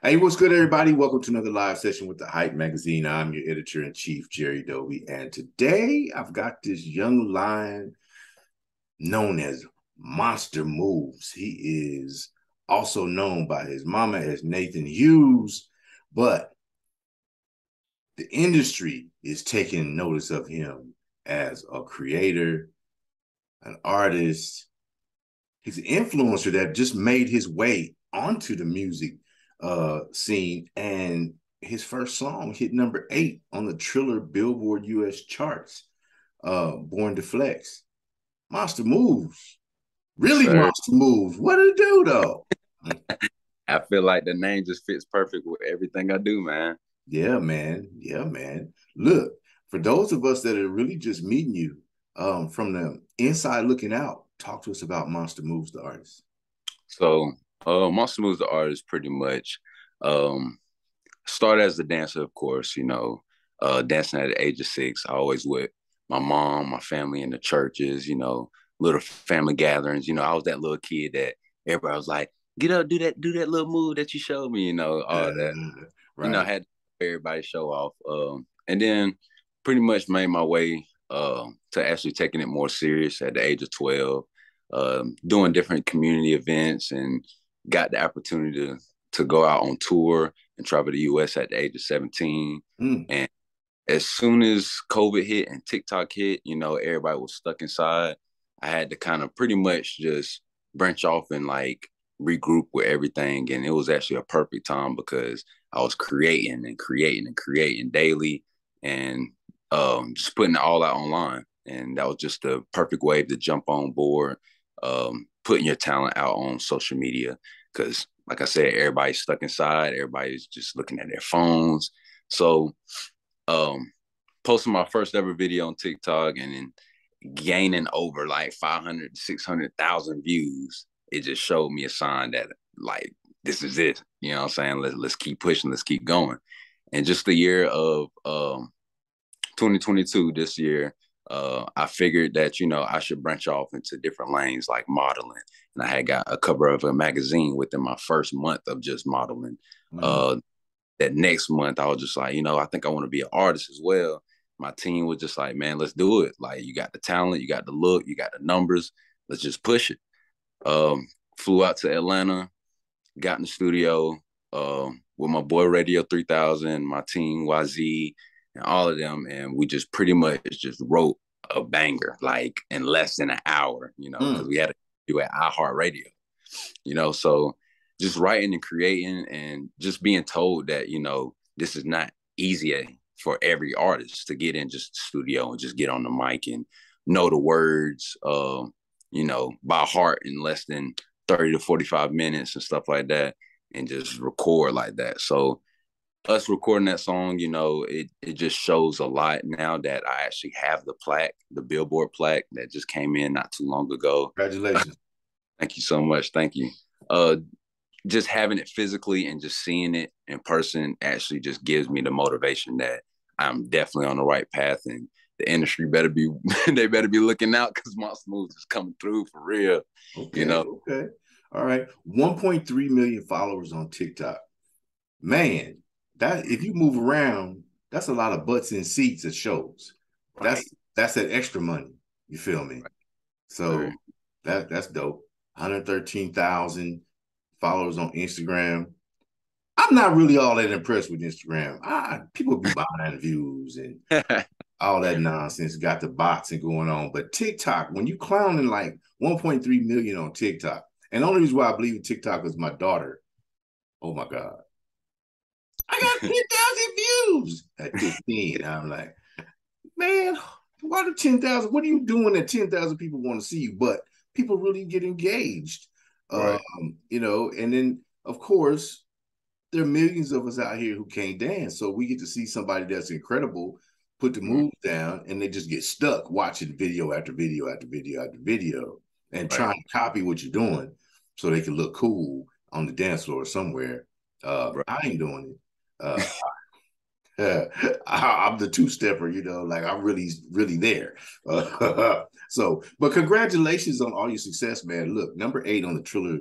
Hey, what's good, everybody? Welcome to another live session with the Hype Magazine. I'm your editor-in-chief, Jerry Dobie, and today I've got this young lion known as MonstaMovez. He is also known by his mama as Nathan Hughes, but the industry is taking notice of him as a creator, an artist. He's an influencer that just made his way onto the music scene, and his first song hit number 8 on the Triller Billboard US Charts. Born to Flex. MonstaMovez. Yes, Really sir. MonstaMovez. What did it do though? I feel like the name just fits perfect with everything I do, man. Yeah, man. Yeah, man. Look, for those of us that are really just meeting you from the inside looking out, talk to us about MonstaMovez, the artist. So, Monster Moves the artist pretty much um, started as a dancer, of course, dancing at the age of 6. I always with my mom, my family in the churches, little family gatherings. I was that little kid that everybody was like, get up, do that little move that you showed me, all that. I Right. had everybody show off. And then pretty much made my way to actually taking it more serious at the age of 12, doing different community events and got the opportunity to go out on tour and travel the US at the age of 17. Mm. And as soon as COVID hit and TikTok hit, everybody was stuck inside. I had to kind of pretty much just branch off and like regroup with everything. And it was actually a perfect time because I was creating and creating and creating daily and just putting it all out online. And that was just the perfect way to jump on board, putting your talent out on social media. Because, like I said, everybody's stuck inside, everybody's just looking at their phones. So, um, posting my first ever video on TikTok and then gaining over like 500, 600,000 views, it just showed me a sign that like this is it. You know what I'm saying? Let's keep pushing, let's keep going. And just the year of 2022, this year, I figured that I should branch off into different lanes like modeling, and I had got a cover of a magazine within my first month of just modeling. Mm. Uh, that next month, I was just like, I think I want to be an artist as well. My team was just like, man, let's do it. Like, you got the talent, you got the look, you got the numbers. Let's just push it. Um, Flew out to Atlanta, got in the studio with my boy Radio 3000, my team YZ, and all of them, and we just pretty much just wrote a banger like in less than an hour, because Mm. we had to do it at iHeartRadio, so just writing and creating and just being told that this is not easy for every artist to get in just the studio and just get on the mic and know the words by heart in less than 30 to 45 minutes and stuff like that, and just record like that. So us recording that song, it just shows a lot now that I actually have the plaque, the Billboard plaque that just came in not too long ago. Congratulations. Thank you so much. Thank you. Uh, just having it physically and just seeing it in person actually just gives me the motivation that I'm definitely on the right path, and the industry better be they better be looking out because MonstaMovez is coming through for real. You Okay, know, okay. All right. 1.3 million followers on TikTok. Man, that if you move around, that's a lot of butts in seats at shows. right, That's that extra money. You feel me? right, sir. So that's dope. 113,000 followers on Instagram. I'm not really all that impressed with Instagram. People be buying views and all that nonsense. Got the bots and going on. But TikTok, when you clowning like 1.3 million on TikTok, and the only reason why I believe in TikTok is my daughter. Oh my God. I got 10,000 views at 15. I'm like, man, why do 10,000? What are you doing that 10,000 people want to see you? But people really get engaged. Right. And then of course, there are millions of us out here who can't dance. So we get to see somebody that's incredible put the Mhm. moves down and they just get stuck watching video after video after video after video and Right. trying to copy what you're doing so they can look cool on the dance floor somewhere. Right. I ain't doing it. I'm the two stepper, like I'm really, really there. But congratulations on all your success, man. Look, number 8 on the Triller,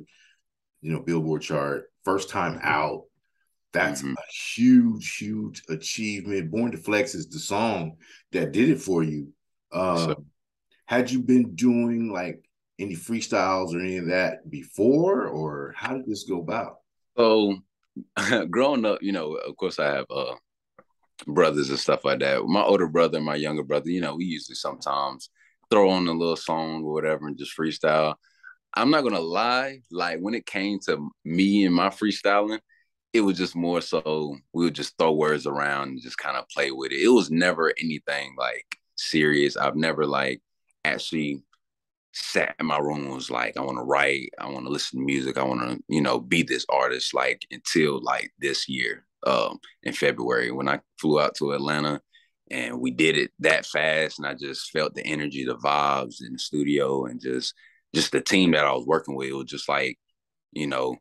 Billboard chart, first time out. That's a huge, huge achievement. Born to Flex is the song that did it for you. So, Had you been doing like any freestyles or any of that before, or how did this go about? so growing up, of course I have brothers and stuff like that. My older brother and my younger brother, we usually sometimes throw on a little song or whatever and just freestyle. I'm not gonna lie, like when it came to me and my freestyling, it was just more so we would just throw words around and just kind of play with it. It was never anything like serious. I've never like actually sat in my room and was like, I want to write, I want to listen to music, I want to, be this artist like until like this year, in February when I flew out to Atlanta and we did it that fast and I just felt the energy, the vibes in the studio and just the team that I was working with. It was just like, you know,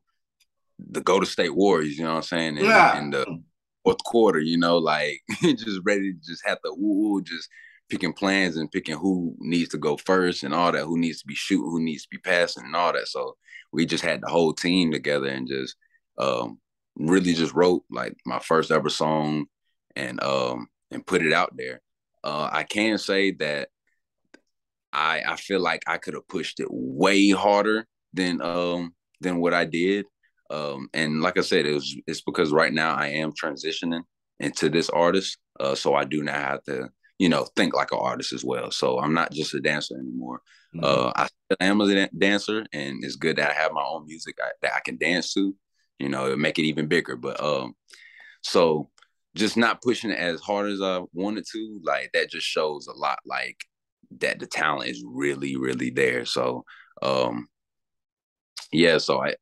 the Golden State Warriors, you know what I'm saying? Yeah. In the fourth quarter, like just ready to just have to woo, just picking plans and picking who needs to go first and all that, who needs to be shooting, who needs to be passing and all that. So we just had the whole team together and just really just wrote like my first ever song and put it out there. I can say that I feel like I could have pushed it way harder than what I did. And like I said, it's because right now I am transitioning into this artist. So I do now have to, think like an artist as well. So I'm not just a dancer anymore. I still am a dancer, and it's good that I have my own music that I can dance to. It'll make it even bigger. But so just not pushing it as hard as I wanted to, like that just shows a lot, like that the talent is really, really there. So yeah, so I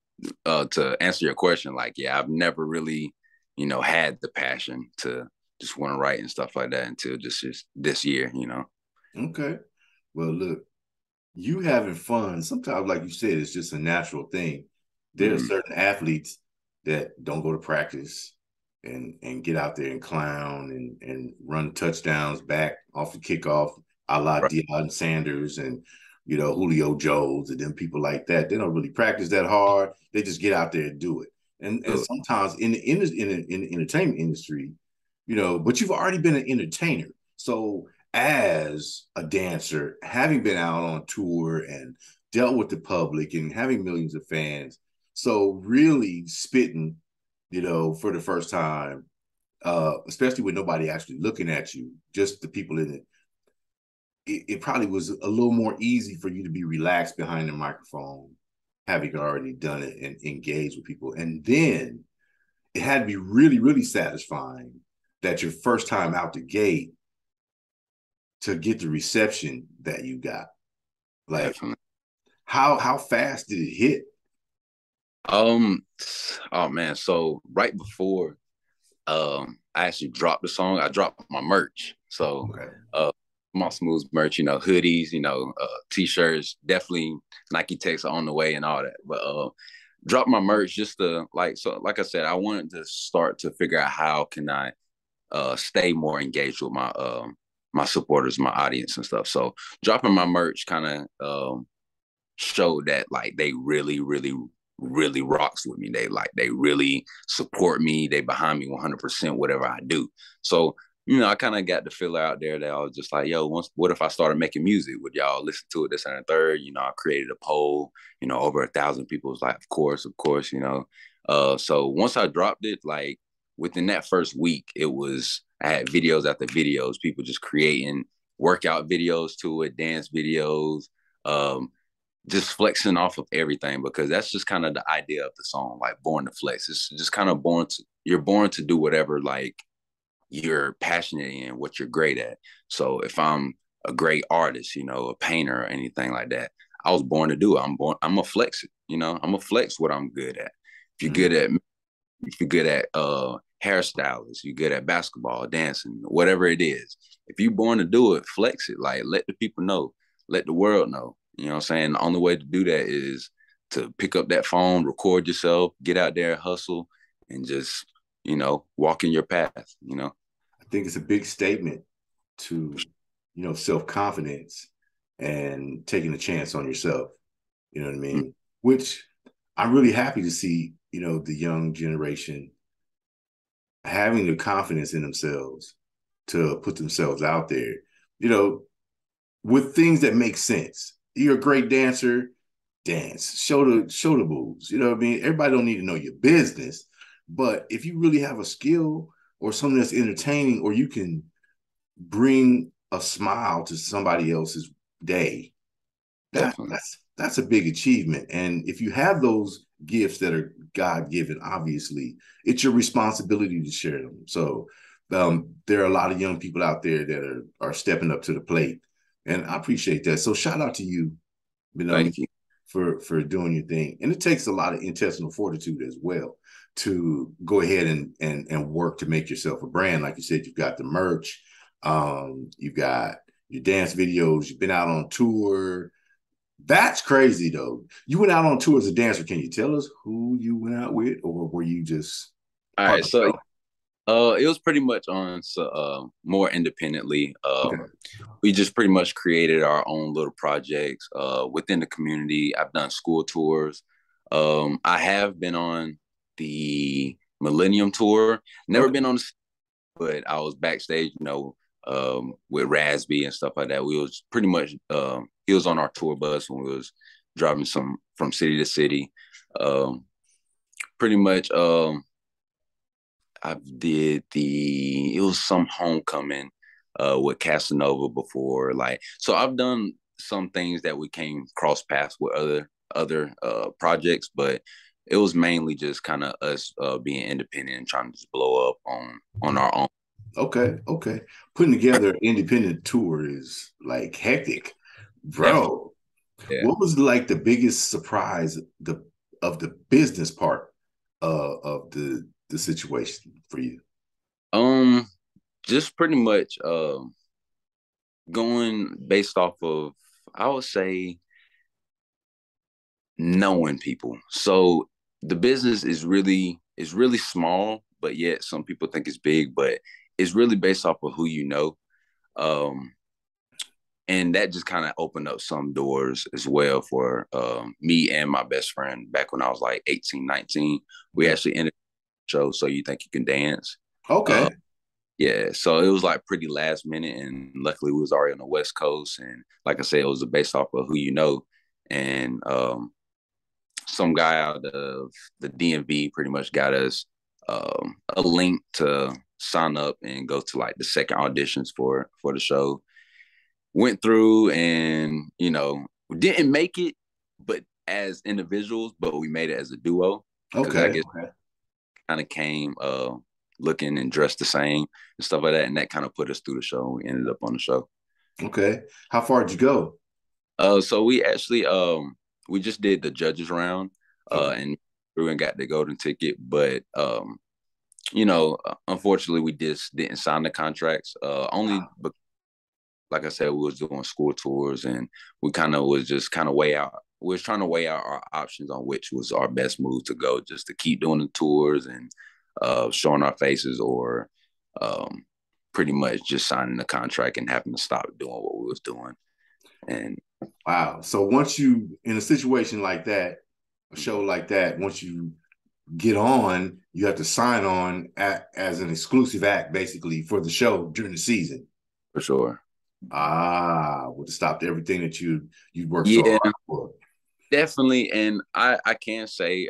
to answer your question, like, yeah, I've never really, had the passion to just want to write and stuff like that until just this year. Okay. Well, look, you having fun, sometimes, like you said, it's just a natural thing. There are certain athletes that don't go to practice and get out there and clown and run touchdowns back off the kickoff, a la Right. Deion Sanders and Julio Jones and them people like that. They don't really practice that hard. They just get out there and do it. And sometimes in the entertainment industry, but you've already been an entertainer. So as a dancer, having been out on tour and dealt with the public and having millions of fans, so really spitting, for the first time, especially with nobody actually looking at you, just the people in it, it probably was a little more easy for you to be relaxed behind the microphone, having already done it and engaged with people. And then it had to be really, really satisfying that your first time out the gate to get the reception that you got. Like, Definitely. how fast did it hit? Um, oh man, so right before I actually dropped the song, I dropped my merch. So Okay. MonstaMovez merch, hoodies, t-shirts, definitely Nike Techs on the way and all that. But drop my merch just to like I said, I wanted to start to figure out how can I stay more engaged with my supporters, my audience and stuff. So dropping my merch kind of showed that like they really, really, really rocks with me. They really support me. They behind me 100% whatever I do. So I kind of got the feel out there that I was just like, yo, what if I started making music? Would y'all listen to it? This and the third. I created a poll. Over 1,000 people was like, of course, of course. So once I dropped it, like within that first week, I had videos after videos, people just creating workout videos to it, dance videos, just flexing off of everything because that's just kind of the idea of the song, like born to flex. It's just kind of you're born to do whatever like you're passionate in, what you're great at. So if I'm a great artist, a painter or anything like that, I was born to do it. I'm a flex it, I'm a flex what I'm good at. If you're good at if you're good at hairstylists, you're good at basketball, dancing, whatever it is. If you're born to do it, flex it. Like let the people know, let the world know. You know what I'm saying? The only way to do that is to pick up that phone, record yourself, get out there, hustle, and just, walk in your path. I think it's a big statement to, self-confidence and taking a chance on yourself. You know what I mean? Which I'm really happy to see, the young generation having the confidence in themselves to put themselves out there, you know, with things that make sense. You're a great dancer, dance, show the moves. You know what I mean? Everybody don't need to know your business, but if you really have a skill or something that's entertaining, or you can bring a smile to somebody else's day, Definitely. that's a big achievement. And if you have those gifts that are God given, obviously, it's your responsibility to share them. So there are a lot of young people out there that are stepping up to the plate, and I appreciate that. So shout out to you, you know, Thank you. for doing your thing. And it takes a lot of intestinal fortitude as well to go ahead and work to make yourself a brand. Like you said, you've got the merch, you've got your dance videos, you've been out on tour. That's crazy though. You went out on tour as a dancer. Can you tell us who you went out with, or were you just All part right, of so the show? it was pretty much on more independently. Okay. We just pretty much created our own little projects within the community. I've done school tours. I have been on the Millennium Tour. Never Okay. been on, but I was backstage, with Rasby and stuff like that. We was pretty much he was on our tour bus when we was driving some from city to city. Um, Pretty much I did it was some homecoming with Casanova before. Like, so I've done some things that we came cross paths with other projects, but it was mainly just kind of us being independent and trying to just blow up on our own. Okay. Okay. Putting together an independent tour is like hectic, Definitely. bro. Yeah. What was like the biggest surprise of the business part of the situation for you? Um, just pretty much going based off of, I would say, knowing people. So the business is really small, but yet some people think it's big, but it's really based off of who you know. Um, and that just kind of opened up some doors as well for me and my best friend back when I was like 18, 19. We Okay. actually ended the show So You Think You Can Dance. Uh, Okay. yeah, so it was like pretty last minute, and luckily we was already on the West Coast, and like I said, it was based off of who you know, and some guy out of the DMV pretty much got us a link to sign up and go to like the second auditions for the show. Went through, and we didn't make it, but as individuals, but we made it as a duo because I Okay. guess Okay. kind of came looking and dressed the same and stuff like that, and that kind of put us through the show. We ended up on the show. Okay. How far did you go? So we actually we just did the judges round, Okay. and we got the golden ticket, but unfortunately, we just didn't sign the contracts. Only, like I said, we was doing school tours, and we kind of was just kind of weigh out. We was trying to weigh out our options on which was our best move to go, just to keep doing the tours and showing our faces, or um, pretty much just signing the contract and having to stop doing what we was doing. And Wow. So once you in a situation like that, a show like that, once you get on, you have to sign on as an exclusive act, basically, for the show during the season. for sure, Would have stopped everything that you worked so yeah, hard for. definitely. And I can say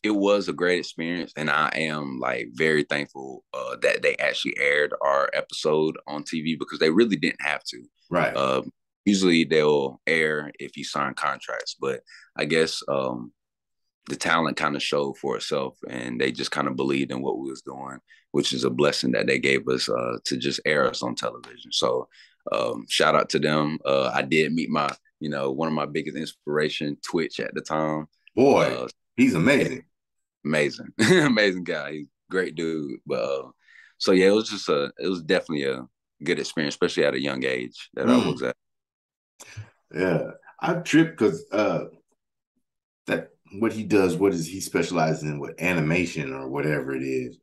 it was a great experience, and I am like very thankful that they actually aired our episode on TV because they really didn't have to. Right. Uh, Usually they'll air if you sign contracts, but I guess the talent kind of showed for itself, and they just kind of believed in what we was doing, which is a blessing that they gave us to just air us on television. So shout out to them. I did meet my, one of my biggest inspiration, Twitch at the time. Boy, Uh, he's amazing. Amazing, amazing guy. He's a great dude. But so yeah, it was definitely a good experience, especially at a young age that I Mm, was at. yeah. I tripped because that what he does, what is he specializes in with animation or whatever it is.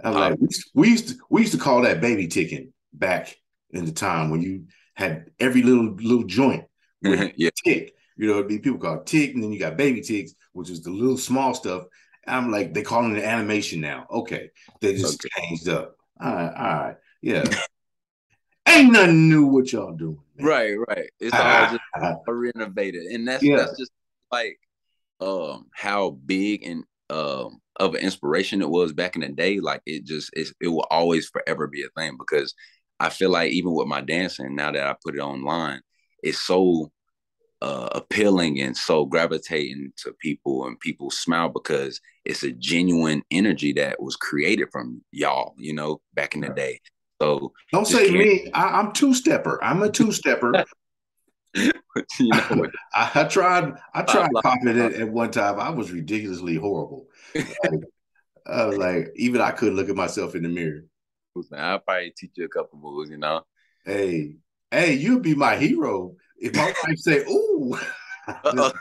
I was Uh, like, we used to call that baby ticking back in the time when you had every little joint where you yeah, tick. You know what I mean? People call it tick, and then you got baby ticks, which is the little small stuff. I'm like, they calling it animation now. Okay, they just Okay. changed up. All right, yeah. Ain't nothing new what y'all doing, man. Right, right. It's all just renovated, and Yeah. that's just like how big and of an inspiration it was back in the day. Like it will always forever be a thing because I feel like even with my dancing now that I put it online, it's so appealing and so gravitating to people, and people smile because it's a genuine energy that was created from y'all, back in the day. So Don't just say carrying, me. I'm two stepper. I'm a two stepper. you know, I tried blah, copying blah, it at one time. I was ridiculously horrible. Like, I was like, even I couldn't look at myself in the mirror. I'll probably teach you a couple moves. Hey, hey, you'd be my hero if my wife say, "Ooh." Uh-oh.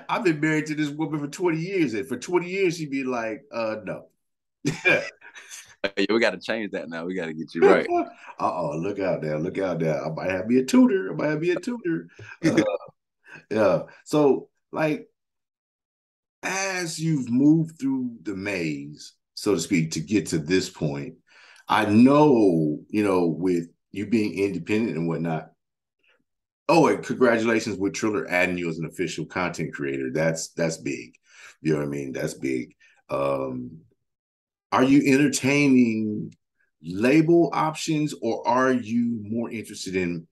I've been married to this woman for 20 years, and for 20 years she'd be like, no. We got to change that now. We got to get you right. Uh-oh, look out there, look out there. I might have me a tutor. I might have me a tutor. Uh, yeah. So, like, as you've moved through the maze, so to speak, to get to this point, I know, with you being independent and whatnot. Oh, and congratulations with Triller adding you as an official content creator. That's big. You know what I mean? That's big. Um, are you entertaining label options, or are you more interested in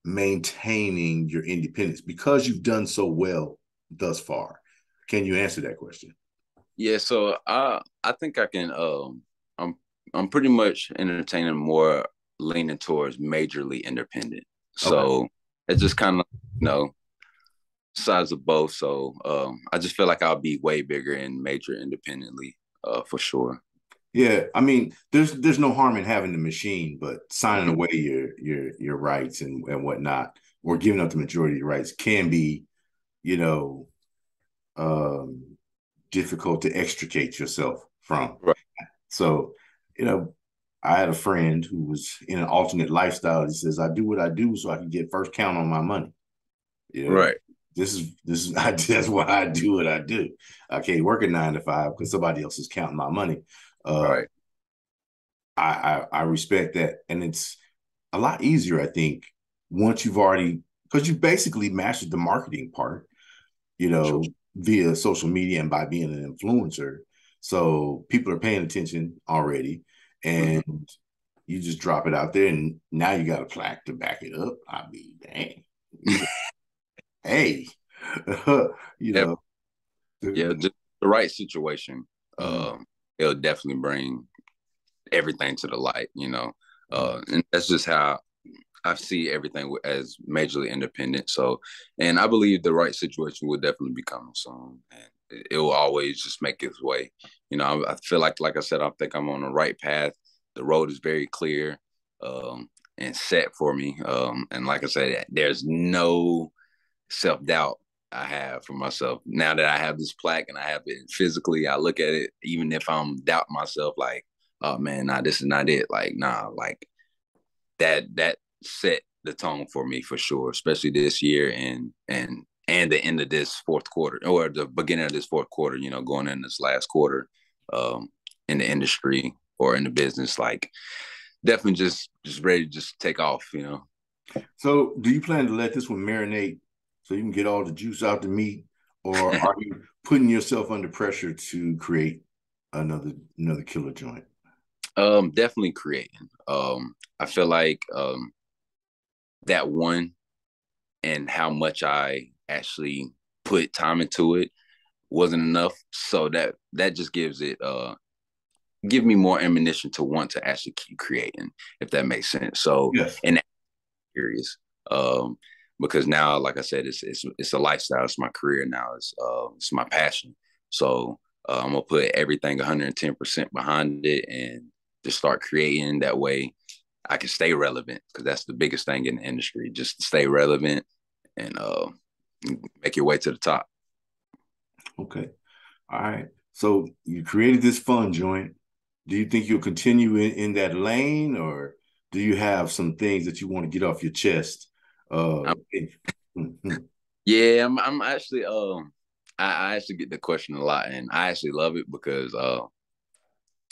maintaining your independence because you've done so well thus far? Can you answer that question? Yeah, so I think I can I'm I'm pretty much entertaining more leaning towards majorly independent. Okay. So it's just kind of, sides of both. So I just feel like I'll be way bigger and major independently, for sure. Yeah, I mean, there's no harm in having the machine, but signing Mhm. away your rights and whatnot, or giving up the majority of your rights can be, you know, um, difficult to extricate yourself from. Right. So, you know, I had a friend who was in an alternate lifestyle. He says, "I do what I do so I can get first count on my money." You know, Right. this is that's why I do what I do. I can't work a 9 to 5 because somebody else is counting my money. Uh, Right. I respect that, and it's a lot easier, I think, once you've already, because you basically mastered the marketing part, Sure. via social media and by being an influencer. So people are paying attention already, Mhm. and you just drop it out there, and now you got a plaque to back it up. I mean, dang, hey, you Yep. know, Yeah, just the right situation. mm, It'll definitely bring everything to the light. mm. And that's just how I see everything as majorly independent. So, and I believe the right situation will definitely be coming soon, and it will always just make its way. I feel like I said, I think I'm on the right path. The road is very clear, and set for me. And like I said, there's no self doubt I have for myself now that I have this plaque and I have it physically. I look at it, even if I'm doubting myself, like, oh man, nah, this is not it. Like, nah, like that set the tone for me for sure, especially this year and the end of this fourth quarter or the beginning of this fourth quarter. Going in this last quarter, um, in the industry or in the business, like definitely just ready to just take off. So, do you plan to let this one marinate so you can get all the juice out the meat, or are you putting yourself under pressure to create another killer joint? Definitely creating. I feel like that one and how much I actually put time into it wasn't enough. So that just give me more ammunition to want to actually keep creating, if that makes sense. So, Yes. and curious, um, because now, like I said, it's a lifestyle. It's my career now. It's my passion. So I'm gonna put everything 110% behind it and just start creating. That way, I can stay relevant because that's the biggest thing in the industry. Just stay relevant and make your way to the top. Okay. All right. So you created this fun joint. Do you think you'll continue in that lane, or do you have some things that you want to get off your chest? I'm, Mhm. yeah, I'm actually. I actually get the question a lot, and I actually love it because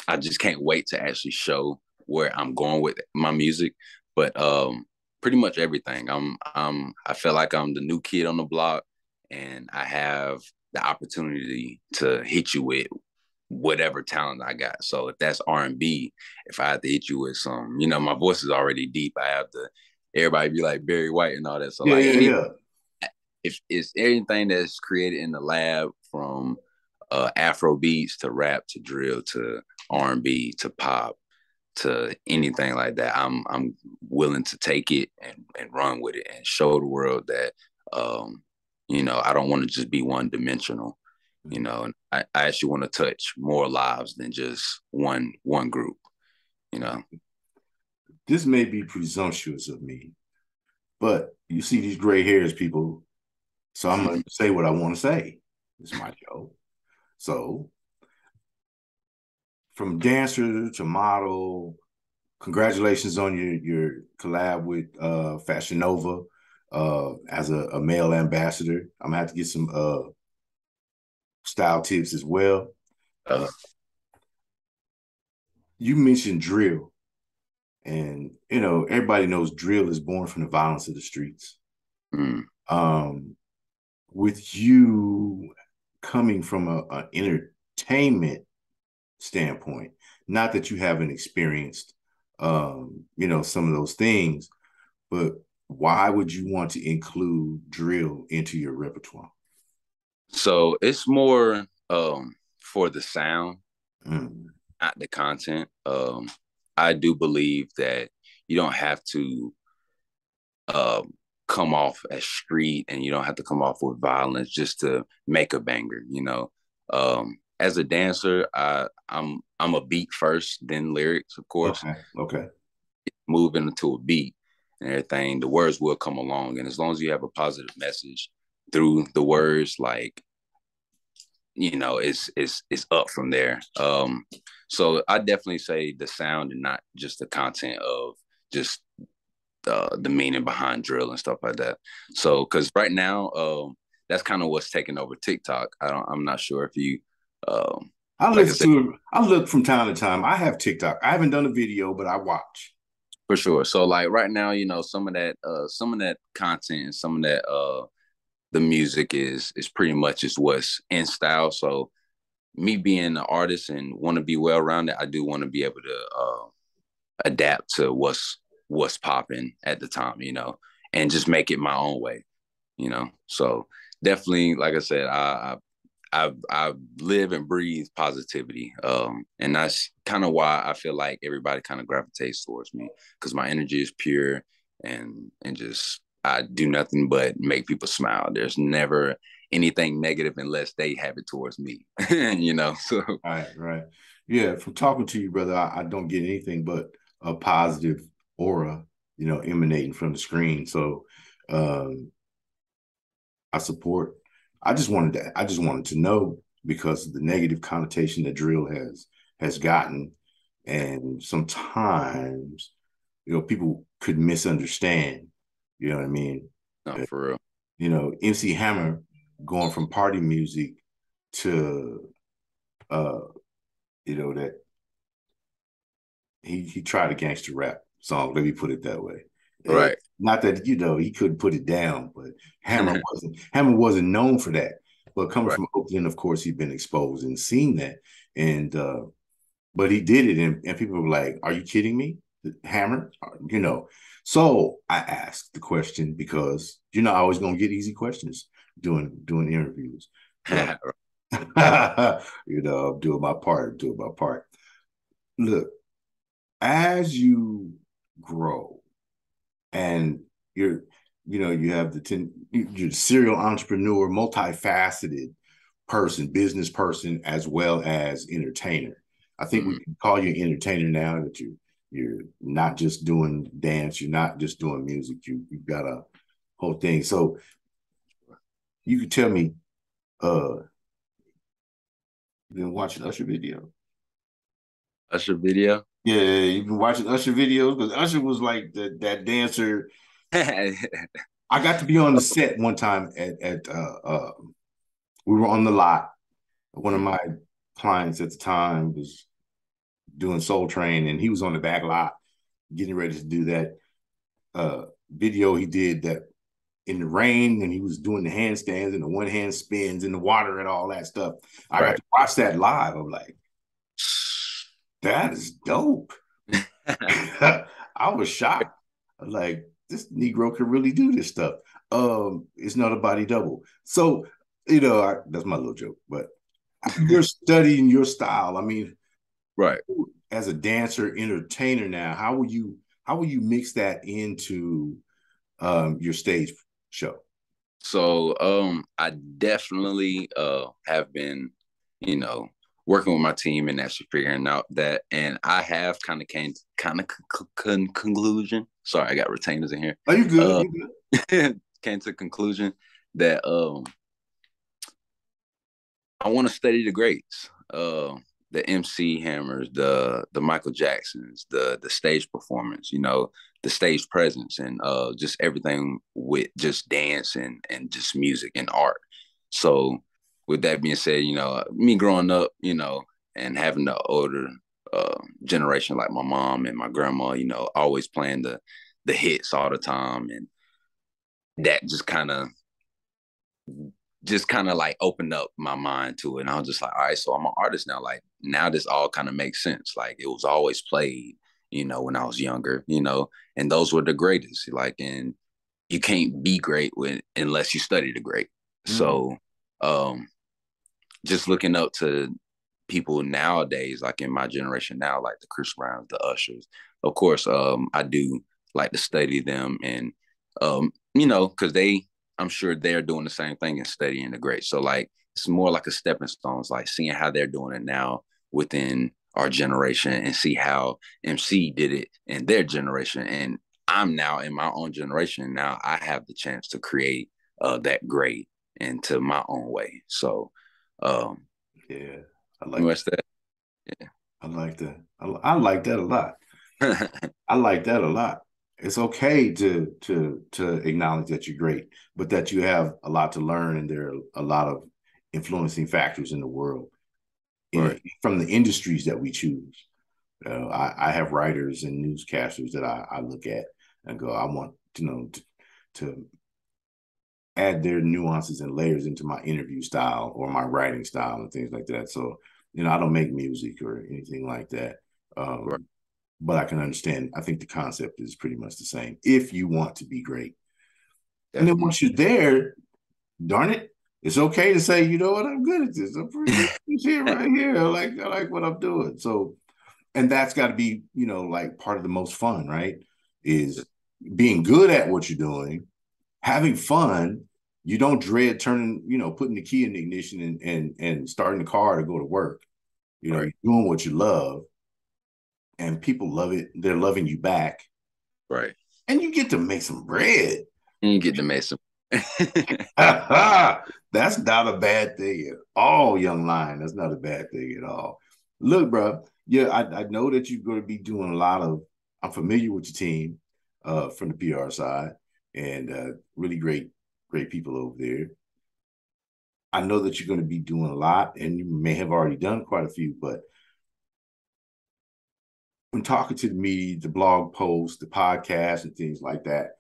I just can't wait to actually show where I'm going with my music. But pretty much everything. I feel like I'm the new kid on the block, and I have the opportunity to hit you with whatever talent I got. So if that's R&B, if I have to hit you with some, my voice is already deep. I have to everybody be like Barry White and all that. So Yeah, like yeah, any yeah. if it's anything that's created in the lab from Afro beats to rap to drill to R&B to pop to anything like that, I'm willing to take it and run with it and show the world that I don't want to just be one dimensional. And I actually want to touch more lives than just one group. You know. This may be presumptuous of me, but you see these gray hairs, people. So I'm going to say what I want to say. It's my show. So, from dancer to model, congratulations on your collab with Fashion Nova as a male ambassador. I'm gonna have to get some style tips as well. Uh, you mentioned drill, and everybody knows drill is born from the violence of the streets. mm. With you coming from an entertainment standpoint, not that you haven't experienced, some of those things, but why would you want to include drill into your repertoire? So it's more for the sound, Mm. not the content. I do believe that you don't have to come off as street, and you don't have to come off with violence just to make a banger. As a dancer, I'm a beat first, then lyrics, of course. Okay. Okay. Moving into a beat and everything, the words will come along, and as long as you have a positive message through the words, like it's up from there. So I definitely say the sound and not just the content of just the meaning behind drill and stuff like that. So because right now, that's kind of what's taking over TikTok. I'm not sure if you, I like I listen said, to it. I look from time to time. I have TikTok. I haven't done a video, but I watch. for sure. So like right now, some of that content and some of that the music is pretty much is what's in style. So me being an artist and want to be well rounded, I do want to be able to adapt to what's popping at the time, and just make it my own way. So definitely, like I said, I live and breathe positivity, and that's kind of why I feel like everybody kind of gravitates towards me, because my energy is pure, and just I do nothing but make people smile. There's never anything negative unless they have it towards me. So Right, right. Yeah, from talking to you, brother, I don't get anything but a positive aura, emanating from the screen. So um, I support. I just wanted to know, because of the negative connotation that drill has gotten, and sometimes people could misunderstand. You know what I mean? no, for real. MC Hammer going from party music to uh, that he tried a gangster rap song. Let me put it that way. Right. Not that he couldn't put it down, but Hammer wasn't known for that. But coming Right. from Oakland, of course, he'd been exposed and seen that, and but he did it, and people were like, "Are you kidding me, Hammer?" So I asked the question because I always gonna get easy questions doing interviews, but I'm doing my part. Doing my part. Look, as you grow and you have you're a serial entrepreneur, multifaceted person, business person, as well as entertainer. I think we can call you an entertainer now that you're not just doing dance, you're not just doing music, you've got a whole thing. So you could tell me, you've been watching Usher video. Usher video. Yeah, you've been watching Usher videos, because Usher was like that dancer. I got to be on the set one time at we were on the lot. One of my clients at the time was doing Soul Train, and he was on the back lot getting ready to do that video he did that in the rain, and he was doing the handstands and the one hand spins in the water and all that stuff. I got to watch that live. I'm like, that is dope. I was shocked. Like, this Negro can really do this stuff. It's not a body double. So, that's my little joke, but you're studying your style. I mean, right. As a dancer, entertainer now, how will you mix that into your stage show? So I definitely have been, working with my team and actually figuring out that, and I have kind of came to conclusion. Sorry, I got retainers in here. Oh, you good? You good? Came to the conclusion that I want to study the greats, the MC Hammers, the Michael Jacksons, the stage performance, the stage presence, and just everything with just dance and just music and art. So with that being said, me growing up, and having the older generation like my mom and my grandma, always playing the hits all the time, and that just kind of like opened up my mind to it. And I was just like, all right, so I'm an artist now. Like, now this all kind of makes sense. Like, it was always played, when I was younger, and those were the greatest. Like, and you can't be great unless you study the great. Mm-hmm. So just looking up to people nowadays, like in my generation now, like the Chris Browns, the Ushers, of course, I do like to study them, and because I'm sure they're doing the same thing and studying the great. So like, it's more like a stepping stone, like seeing how they're doing it now within our generation, and see how MC did it in their generation. And I'm now in my own generation. Now I have the chance to create that great into my own way. So yeah, I like that. Yeah, I like that. I like that a lot. I like that a lot. It's okay to acknowledge that you're great, but that you have a lot to learn, and there are a lot of influencing factors in the world, from the industries that we choose. I have writers and newscasters that I look at and go, I want to add their nuances and layers into my interview style or my writing style and things like that. So, I don't make music or anything like that. But I can understand. I think the concept is pretty much the same if you want to be great. Definitely. And then once you're there, darn it, it's okay to say, you know what, I'm good at this. I'm pretty good at this here, right here. I like what I'm doing. So, and that's got to be, like part of the most fun, right? Is being good at what you're doing, having fun. You don't dread turning, putting the key in the ignition and starting the car to go to work. You're doing what you love. And people love it. They're loving you back. Right. And you get to make some bread. And you get to make some. That's not a bad thing at all, young lion. That's not a bad thing at all. Look, bro. Yeah, I know that you're going to be doing a lot of, I'm familiar with your team from the PR side, and really great people over there. I know that you're going to be doing a lot, and you may have already done quite a few, but when talking to the media, the blog posts, the podcast, and things like that,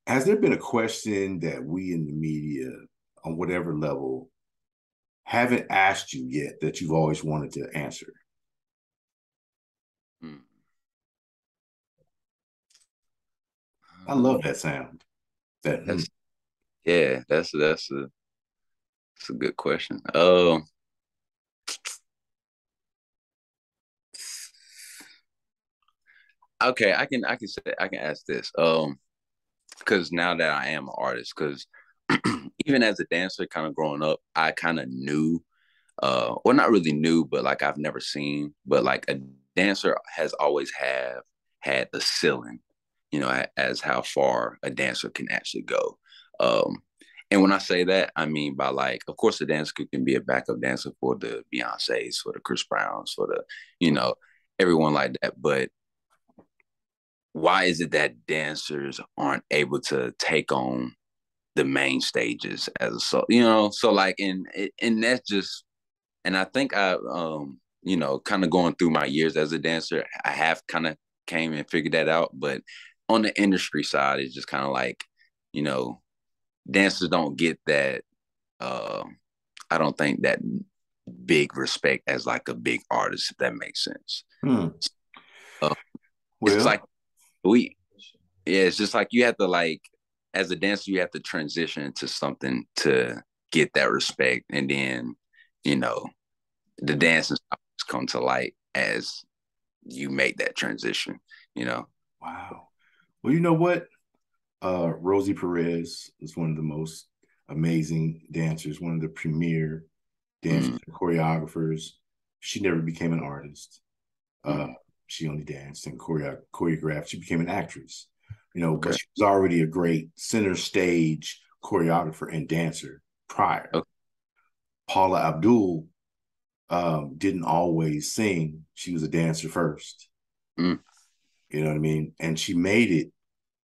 has there been a question that we in the media, on whatever level, haven't asked you yet that you've always wanted to answer? I love that sound. That's a good question. Okay, I can ask this. Because now that I am an artist, because even as a dancer, kind of growing up, I kind of knew, well, not really knew, but like I've never seen, but like a dancer has always had the ceiling, as how far a dancer can actually go. And when I say that, I mean by like, of course, a dancer can be a backup dancer for the Beyoncés, for the Chris Browns, for the, everyone like that. But why is it that dancers aren't able to take on the main stages as a so you know, so like and that's just and I think you know, kind of going through my years as a dancer, I have kind of came and figured that out. But on the industry side, it's just kind of like, you know, dancers don't get that. Uh, I don't think that big respect as like a big artist, if that makes sense. Hmm. Uh, it's Well, like we, yeah, it's just like you have to like, as a dancer, you have to transition to something to get that respect, and then, you know, the dancing styles come to light as you make that transition, you know. wow. Well, you know what? Rosie Perez is one of the most amazing dancers, one of the premier dancers and choreographers. She never became an artist. Uh, she only danced and choreographed. She became an actress, you know, Okay. but she was already a great center stage choreographer and dancer prior. Okay. Paula Abdul didn't always sing. She was a dancer first. Mm. You know what I mean? And she made it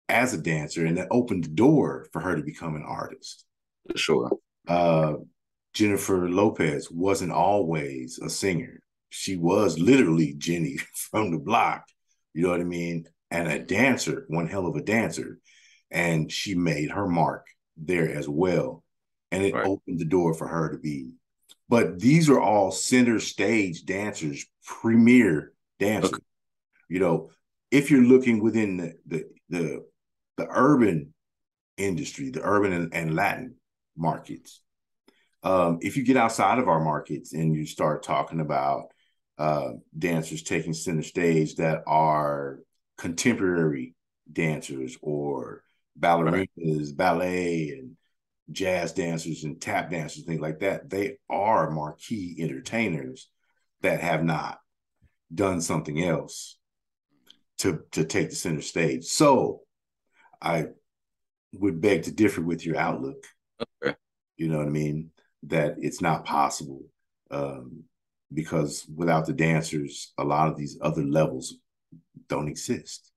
as a dancer, and that opened the door for her to become an artist. For sure. Uh, Jennifer Lopez wasn't always a singer. She was literally Jenny from the block, you know what I mean? And a dancer, one hell of a dancer. And she made her mark there as well. And it Right. opened the door for her to be. But these are all center stage dancers, premier dancers. Okay. You know, if you're looking within the urban industry, the urban and Latin markets, if you get outside of our markets and you start talking about dancers taking center stage that are contemporary dancers or Right. ballerinas, ballet and jazz dancers and tap dancers, things like that, they are marquee entertainers that have not done something else to take the center stage. So I would beg to differ with your outlook. Okay. You know what I mean? That it's not possible, because without the dancers, a lot of these other levels don't exist.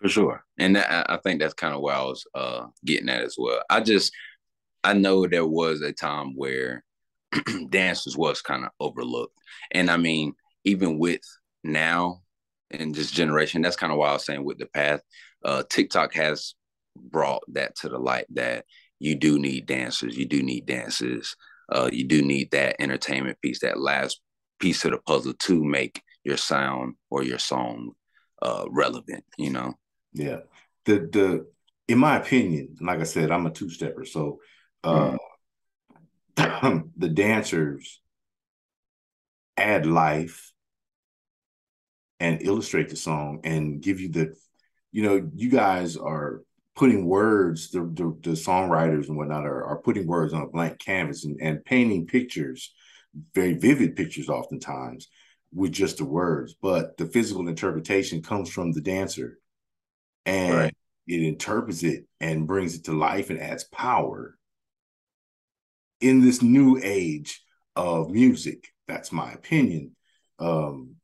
For sure. And I think that's kind of where I was getting at as well. I know there was a time where dancers was kind of overlooked. And I mean, even with now in this generation, that's kind of why I was saying with the path, TikTok has brought that to the light that you do need dancers, you do need dances, you do need that entertainment piece, that last piece of the puzzle to make your sound or your song relevant, you know? Yeah. The in my opinion, like I said, I'm a two-stepper. So uh Mm. the dancers add life and illustrate the song and give you the, you know, you guys are putting words, the songwriters and whatnot are putting words on a blank canvas and painting pictures, very vivid pictures oftentimes with just the words. But the physical interpretation comes from the dancer, and Right. it interprets it and brings it to life and adds power in this new age of music. That's my opinion. Um,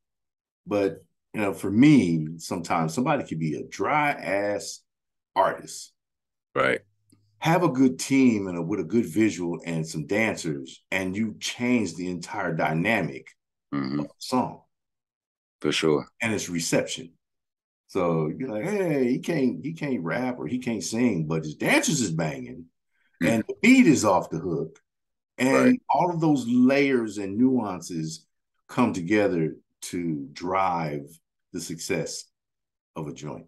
but you know, for me, sometimes somebody could be a dry ass artist, Right. have a good team and with a good visual and some dancers, and you change the entire dynamic Mm-hmm. of the song For sure. and its reception. So you're like, hey, he can't rap or he can't sing, but his dancers is banging, Mm. and the beat is off the hook, Right. and all of those layers and nuances come together to drive the success of a joint.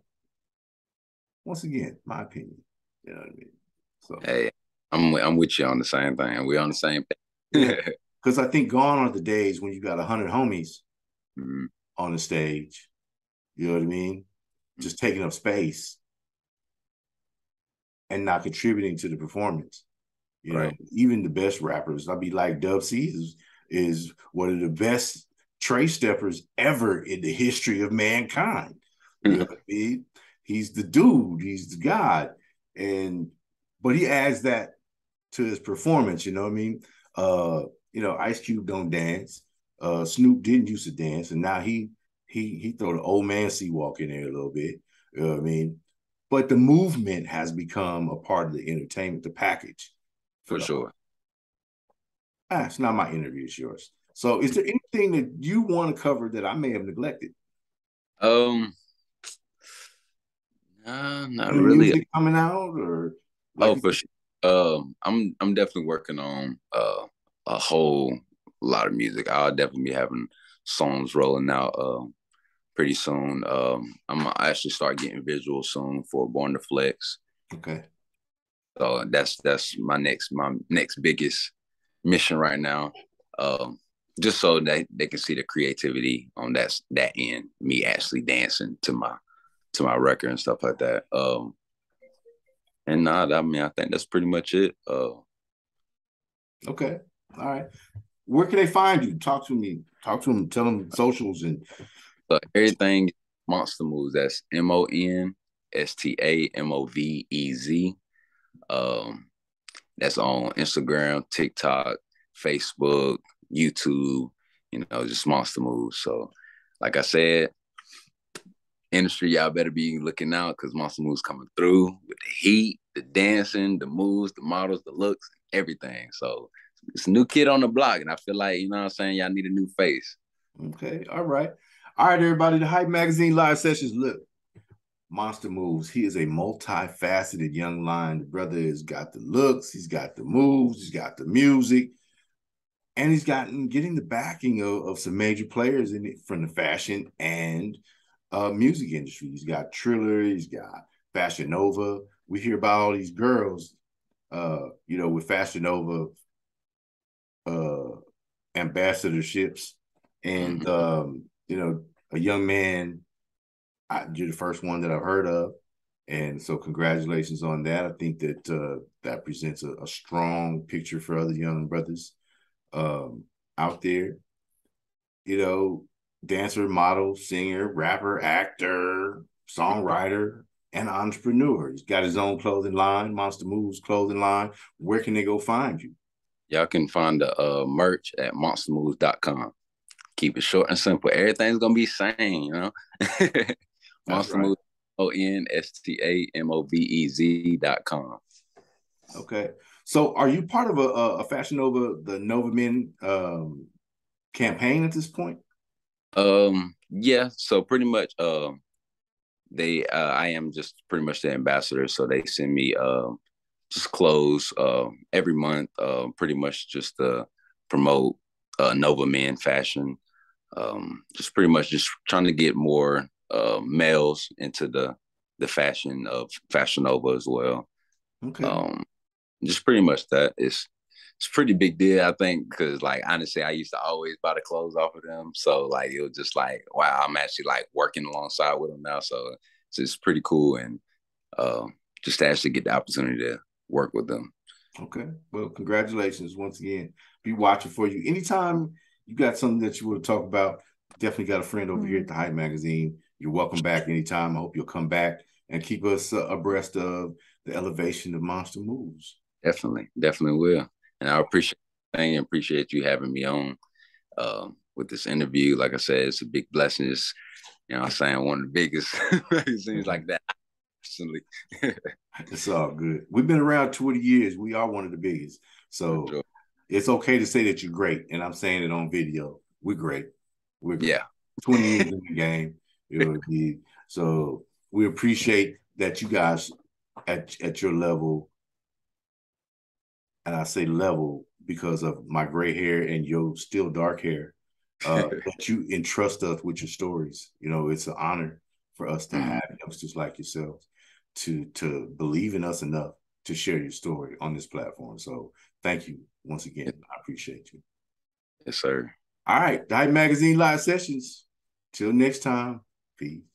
Once again, my opinion. You know what I mean? So Hey, I'm with you on the same thing. We're on the same yeah, page. because I think gone are the days when you got 100 homies Mm-hmm. on the stage. You know what I mean? Just taking up space and not contributing to the performance. You know, Right. even the best rappers, I'd be like Dub C is one of the best trace steppers ever in the history of mankind. You know what I mean? He's the dude, he's the god. And but he adds that to his performance, you know what I mean? You know, Ice Cube don't dance. Snoop didn't used to dance, and now he throw the old man C walk in there a little bit. You know what I mean? but the movement has become a part of the entertainment, the package. For sure. It's not my interview, it's yours. So is there anything that you want to cover that I may have neglected? Not Any really. music coming out or like? Oh, for sure. I'm definitely working on a whole lot of music. I'll definitely be having songs rolling out pretty soon. I'm actually start getting visuals soon for Born to Flex. Okay. So that's my next biggest mission right now. Just so that they can see the creativity on that end, me actually dancing to my record and stuff like that. And I mean, I think that's pretty much it. Okay. All right. Where can they find you? Talk to me. Talk to them. Tell them socials and Everything MonstaMovez. That's MonstaMovez. That's on Instagram, TikTok, Facebook, YouTube. Just MonstaMovez. So, like I said, industry, y'all better be looking out because MonstaMovez coming through with the heat, the dancing, the moves, the models, the looks, everything. So it's a new kid on the block, and I feel like, what I'm saying, y'all need a new face. Okay. All right. All right, everybody. The Hype Magazine live sessions. Look, MonstaMovez. He is a multifaceted young lion. The brother has got the looks, he's got the moves, he's got the music, and he's gotten getting the backing of some major players in it from the fashion and music industry. He's got Triller, he's got Fashion Nova. We hear about all these girls, with Fashion Nova ambassadorships, and a young man. You're the first one that I've heard of, and so congratulations on that. I think that that presents a strong picture for other young brothers out there. Dancer, model, singer, rapper, actor, songwriter, and entrepreneur. He's got his own clothing line, MonstaMovez clothing line. Where can they go find you? Y'all can find the merch at MonstaMovez.com. Keep it short and simple. Everything's gonna be same, MonstaMovez, MonstaMovez.com. Okay. So are you part of a Fashion Nova, the Novamen campaign at this point? Yeah, so pretty much I am just pretty much the ambassador, so they send me just clothes every month, pretty much just to promote Novamen fashion. Just pretty much just trying to get more males into the fashion of Fashion Nova as well. Okay. Just pretty much that. It's a pretty big deal, I think, because like honestly, I used to always buy the clothes off of them. So like it was just like, wow, I'm actually like working alongside with them now. So it's pretty cool, and just to actually get the opportunity to work with them. Okay. Well, congratulations once again. Be watching for you. Anytime you got something that you want to talk about, definitely got a friend over here at the Hype Magazine. You're welcome back anytime. I hope you'll come back and keep us abreast of the elevation of MonstaMovez. Definitely will. And I appreciate you having me on with this interview. Like I said, it's a big blessing. It's, I'm saying, one of the biggest magazines like that. Personally. It's all good. We've been around 20 years. We are one of the biggest. So sure. It's okay to say that you're great. And I'm saying it on video. We're great. We're great. Yeah. 20 years in the game. So we appreciate that you guys at your level, and I say level because of my gray hair and your still dark hair, that you entrust us with your stories. It's an honor for us to have youngsters like yourselves to believe in us enough to share your story on this platform. So thank you once again. I appreciate you. Yes, sir. All right. The Hype Magazine live sessions. Till next time. Peace.